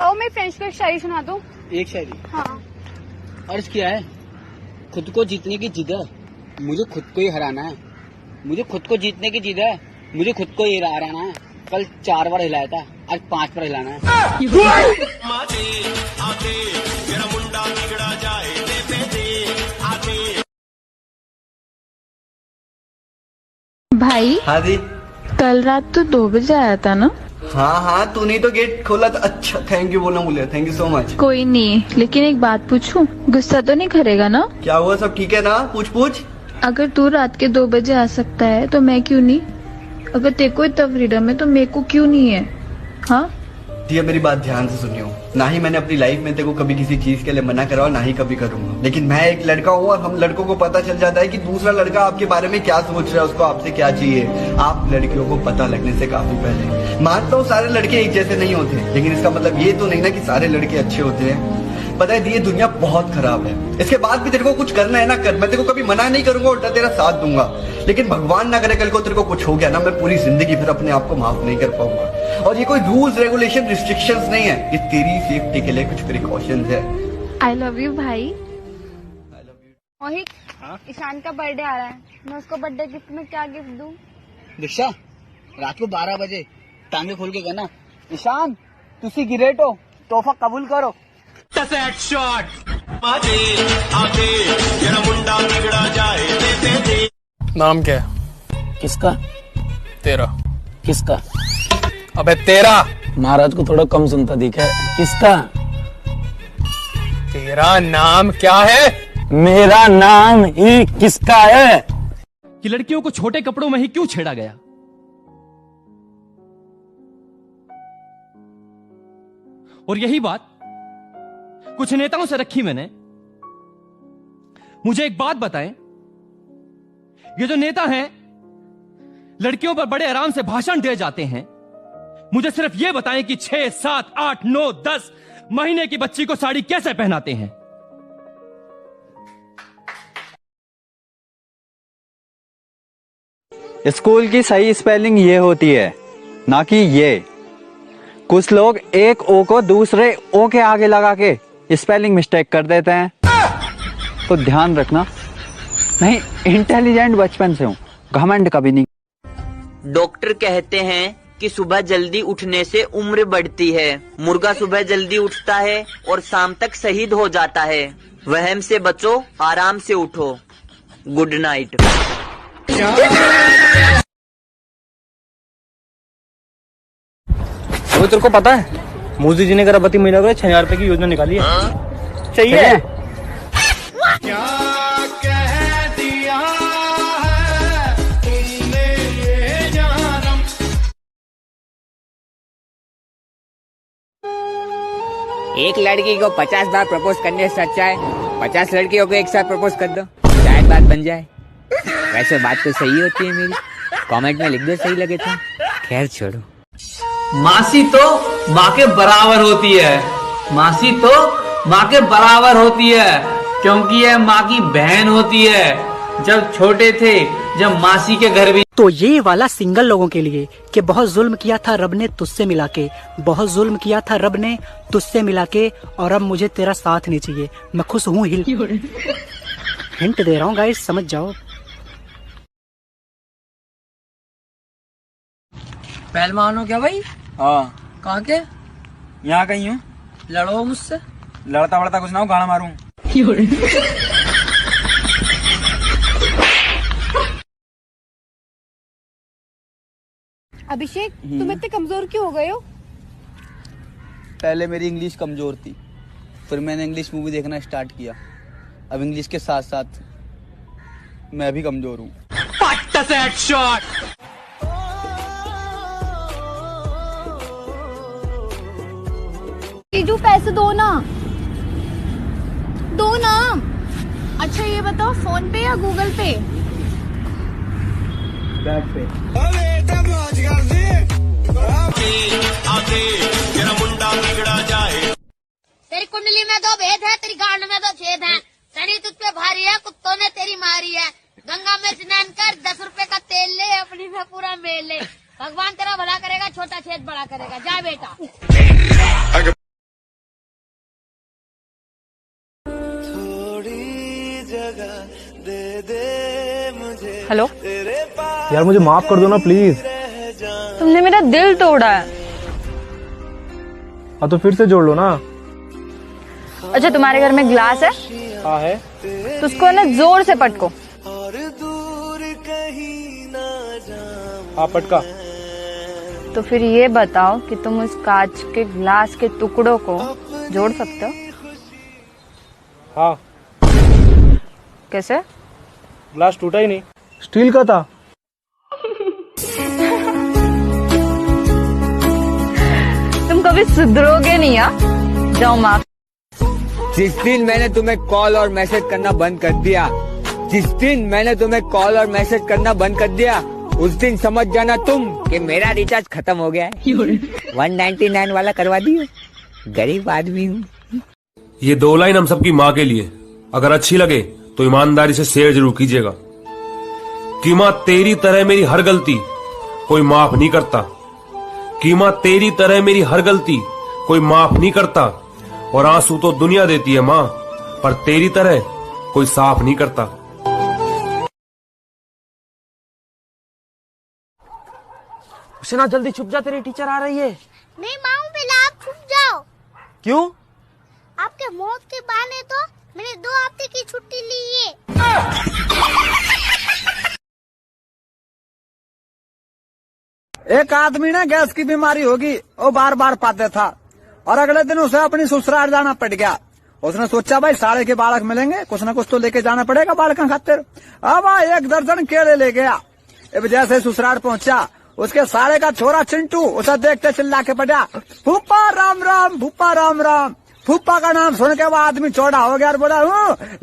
आओ मैं फ्रेंच को एक शायरी सुना दूं। एक शायरी? हाँ। अर्ज किया है, खुद को जीतने की जिद है, मुझे खुद को ही हराना है। मुझे खुद को जीतने की जिद है, मुझे खुद को ही हराना है। कल 4 बार हिलाया था, आज 5 बार हिलाना है। भाई। हाँ जी। कल रात तो 2 बजे आया था ना? हाँ, तूने तो गेट खोला था। अच्छा, थैंक यू बोलना भूल, थैंक यू सो मच। कोई नहीं, लेकिन एक बात पूछूं, गुस्सा तो नहीं करेगा ना? क्या हुआ, सब ठीक है ना? पूछ। अगर तू रात के 2 बजे आ सकता है तो मैं क्यों नहीं? अगर तेरे को इतना फ्रीडम है तो मेरे को क्यों नहीं है? हाँ दिया, मेरी बात ध्यान से सुनियो। ना ही मैंने अपनी लाइफ में तेरे को कभी किसी चीज के लिए मना करा और ना ही कभी करूंगा। लेकिन मैं एक लड़का हूँ और हम लड़कों को पता चल जाता है कि दूसरा लड़का आपके बारे में क्या सोच रहा है, उसको आपसे क्या चाहिए। आप लड़कियों को पता लगने से काफी पहले। मानता हूँ सारे लड़के एक जैसे नहीं होते, लेकिन इसका मतलब ये तो नहीं ना कि सारे लड़के अच्छे होते हैं। पता है, ये दुनिया बहुत खराब है। इसके बाद भी तेरे को कुछ करना है ना कर, मैं तेरे को कभी मना नहीं करूंगा, उल्टा तेरा साथ दूंगा। लेकिन भगवान ना करे कल को तेरे को कुछ हो गया ना, मैं पूरी जिंदगी फिर अपने आप को माफ नहीं कर पाऊंगा। और ये कोई रूल्स रेगुलेशन रिस्ट्रिक्शंस नहीं है, ये तेरी सेफ्टी के लिए कुछ प्रिकॉशंस है। आई लव यू भाई। मोहित, ईशान का बर्थडे आ रहा है, मैं उसको बर्थडे गिफ्ट में क्या गिफ्ट दूं? दीक्षा, रात को 12 बजे टांगे खोल के कहना, ईशान तुसी गिरेट हो, तोहफा कबूल करो। नाम क्या है? किसका? तेरा। किसका? अबे तेरा। महाराज को थोड़ा कम सुनता दिखा है। किसका? तेरा नाम क्या है? मेरा नाम ही किसका है? कि लड़कियों को छोटे कपड़ों में ही क्यों छेड़ा गया? और यही बात कुछ नेताओं से रखी मैंने। मुझे एक बात बताएं, ये जो नेता हैं, लड़कियों पर बड़े आराम से भाषण दिए जाते हैं। मुझे सिर्फ ये बताएं कि 6, 7, 8, 9, 10 महीने की बच्ची को साड़ी कैसे पहनाते हैं? स्कूल की सही स्पेलिंग ये होती है, ना कि ये। कुछ लोग एक ओ को दूसरे ओ के आगे लगा के स्पेलिंग मिस्टेक कर देते हैं, तो ध्यान रखना। नहीं, इंटेलिजेंट बचपन से हूँ, घमंड कभी नहीं। डॉक्टर कहते हैं कि सुबह जल्दी उठने से उम्र बढ़ती है। मुर्गा सुबह जल्दी उठता है और शाम तक शहीद हो जाता है। वहम से बचो, आराम से उठो। Good night. वो तेरे को पता है, मोदी जी ने गर्भवती महिला को 6,000 रुपए की योजना निकाली है। चाहिए? क्या कह दिया है तुमने ये जानम। एक लड़की को 50 बार प्रपोज करने से अच्छा है 50 लड़कियों को एक साथ प्रपोज कर दो, शायद बात बन जाए। वैसे बात तो सही होती है मेरी, कमेंट में लिख दो सही लगे तो। खैर छोड़ो। मासी तो माँ के बराबर होती है, मासी तो माँ के बराबर होती है, क्योंकि यह माँ की बहन होती है। जब छोटे थे, जब मासी के घर भी। तो ये वाला सिंगल लोगों के लिए कि बहुत जुल्म किया था रब ने तुझसे मिला के, बहुत जुल्म किया था रब ने तुझसे मिला के, और अब मुझे तेरा साथ नहीं चाहिए, मैं खुश हूँ हिल। हिंट दे रहा हूँ गाइस, समझ जाओ। पहलवान हो क्या भाई? हाँ। कहाँ के? यहाँ कहीं हूँ। लड़ो मुझसे। लड़ता वड़ता कुछ ना हो, गाना मारूं। अभिषेक, तुम इतने कमजोर क्यों हो गए हो? पहले मेरी इंग्लिश कमजोर थी, फिर मैंने इंग्लिश मूवी देखना स्टार्ट किया। अब इंग्लिश के साथ साथ मैं भी कमजोर हूँ। जीजू पैसे दो ना, दो ना। अच्छा ये बताओ, फोन पे या गूगल पे? बैग पे। तेरी कुंडली में 2 भेद है, तेरी गांड में 2 छेद हैं। शनि तुझ पे भारी है, कुत्तों ने तेरी मारी है। गंगा में स्नान कर, 10 रुपए का तेल ले, अपनी में पूरा मेल ले। भगवान तेरा भला करेगा, छोटा छेद बड़ा करेगा। जा बेटा। हेलो, यार मुझे माफ कर दो ना प्लीज। तुमने मेरा दिल तोड़ा है। हाँ तो फिर से जोड़ लो ना। अच्छा, तुम्हारे घर में ग्लास है? हाँ है। तो उसको ना जोर से पटको। हाँ पटका। तो फिर ये बताओ कि तुम उस कांच के ग्लास के टुकड़ों को जोड़ सकते हो? हाँ। कैसे? ग्लास टूटा ही नहीं, स्टील का था। तुम कभी सुधरोगे नहीं। जाओ माफ। जिस दिन मैंने तुम्हें कॉल और मैसेज करना बंद कर दिया, जिस दिन मैंने तुम्हें कॉल और मैसेज करना बंद कर दिया, उस दिन समझ जाना तुम कि मेरा रिचार्ज खत्म हो गया है। 199 वाला करवा दियो। गरीब आदमी हूँ। ये 2 लाइन हम सबकी माँ के लिए, अगर अच्छी लगे तो ईमानदारी से शेयर जरूर कीजिएगा। कि माँ तेरी तरह मेरी हर गलती कोई माफ नहीं करता, कि माँ तेरी तरह मेरी हर गलती कोई माफ नहीं करता, और आंसू तो दुनिया देती है माँ, पर तेरी तरह कोई साफ नहीं करता। ना जल्दी छुप जा, तेरी टीचर आ रही है। नहीं माऊं, पहले आप छुप जाओ। क्यों? आपके मौत के बहाने तो मैंने 2 हफ्ते की छुट्टी ली है। एक आदमी ना गैस की बीमारी होगी, वो बार बार पाते था, और अगले दिन उसे अपनी ससुराल जाना पड़ गया। उसने सोचा भाई साले के बालक मिलेंगे, कुछ न कुछ तो लेके जाना पड़ेगा बालका खातिर। अब 1 दर्जन केले ले गया। अब जैसे ससुराल पहुंचा, उसके साले का छोरा चिंटू उसे देखते चिल्ला के पड़ा, फूफा राम राम, फूफा राम राम। फूफा का नाम सुन के वो आदमी चौड़ा हो गया और बोला,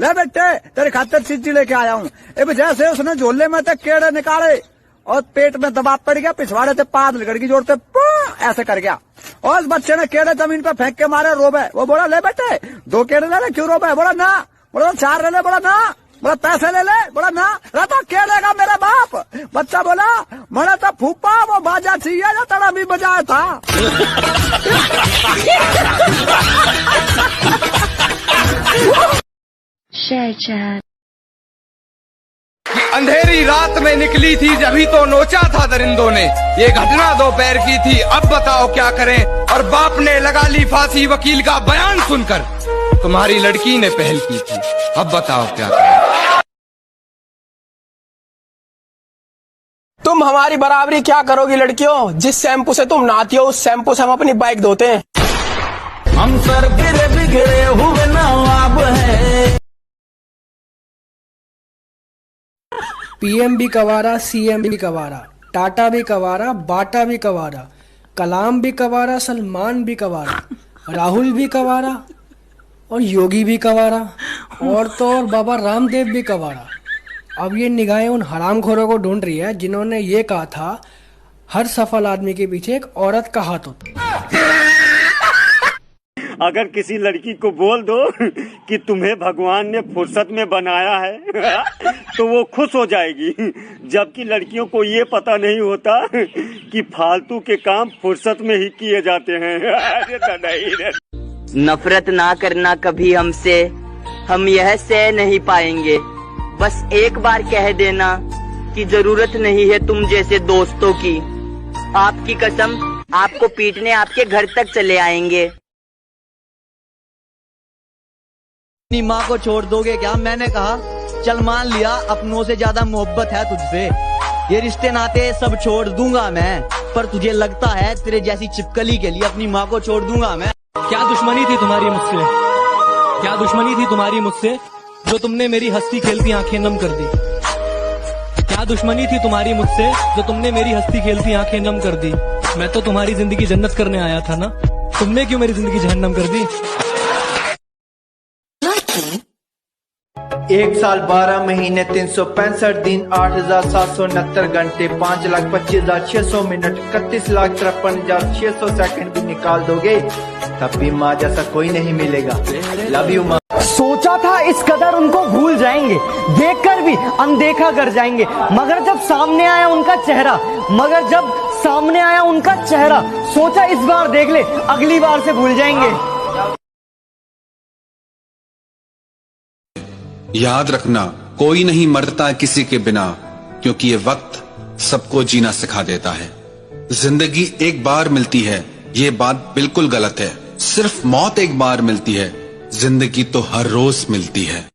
ले बेटे तेरे खातिर चीजी लेके आया हूँ। अब जैसे उसने झोले में से केड़े निकाले और पेट में दबाव पड़ गया, पिछवाड़े से पाद लड़की जोड़ते ऐसे कर गया, और उस बच्चे ने केड़े जमीन पे फेंक के मारे, रोबे। वो बोला, ले बेटे 2 केड़े ले ले। क्यों रोबे? बोला ना। बोला 4 ले ले। बोला ना। बोला पैसे ले ले। बोला ना। तो केड़ेगा मेरा बाप। बच्चा बोला, मैंने तो फूफा वो बाजा चाहिए जो तेरा भी बजाया था। अंधेरी रात में निकली थी जभी तो नोचा था दरिंदों ने, ये घटना दोपहर की थी, अब बताओ क्या करें। और बाप ने लगा ली फांसी वकील का बयान सुनकर, तुम्हारी लड़की ने पहल की थी, अब बताओ क्या करें। तुम हमारी बराबरी क्या करोगी लड़कियों? जिस शैम्पू से तुम नहाती हो उस शैम्पू से हम अपनी बाइक धोते हैं। हम सर बिगड़े हुए नवाब हैं। पीएम भी कवारा, सीएम भी कवारा, टाटा भी कवारा, बाटा भी कवारा, कलाम भी कवारा, सलमान भी कवारा, राहुल भी कवारा, और योगी भी कवारा, और तो और बाबा रामदेव भी कवारा। अब ये निगाहें उन हरामखोरों को ढूंढ रही है जिन्होंने ये कहा था, हर सफल आदमी के पीछे एक औरत का हाथ होता। अगर किसी लड़की को बोल दो कि तुम्हें भगवान ने फुर्सत में बनाया है तो वो खुश हो जाएगी, जबकि लड़कियों को ये पता नहीं होता कि फालतू के काम फुर्सत में ही किए जाते हैं। नफरत ना करना कभी हमसे, हम यह सह नहीं पाएंगे। बस एक बार कह देना कि जरूरत नहीं है तुम जैसे दोस्तों की। आपकी कसम, आपको पीटने आपके घर तक चले आएंगे। अपनी माँ को छोड़ दोगे क्या? मैंने कहा चल मान लिया अपनों से ज्यादा मोहब्बत है तुझसे, ये रिश्ते नाते सब छोड़ दूंगा मैं, पर तुझे लगता है तेरे जैसी चिपकली के लिए अपनी माँ को छोड़ दूंगा मैं? क्या दुश्मनी थी तुम्हारी मुझसे? क्या दुश्मनी थी तुम्हारी मुझसे जो तुमने मेरी हंसती खेलती आंखें नम कर दी? क्या दुश्मनी थी तुम्हारी मुझसे जो तुमने मेरी हंसती खेलती आंखें नम कर दी? मैं तो तुम्हारी जिंदगी जन्नत करने आया था ना, तुमने क्यों मेरी जिंदगी जहन्नम कर दी? 1 साल 12 महीने 365 दिन 8,769 घंटे 5,25,600 मिनट 31,53,600 सेकंड भी निकाल दोगे तब भी माँ जैसा कोई नहीं मिलेगा। लव यू माँ। सोचा था इस कदर उनको भूल जाएंगे, देखकर भी अनदेखा कर जाएंगे, मगर जब सामने आया उनका चेहरा, सोचा इस बार देख ले, अगली बार से भूल जाएंगे। याद रखना, कोई नहीं मरता किसी के बिना, क्योंकि ये वक्त सबको जीना सिखा देता है। जिंदगी एक बार मिलती है, ये बात बिल्कुल गलत है। सिर्फ मौत एक बार मिलती है, जिंदगी तो हर रोज मिलती है।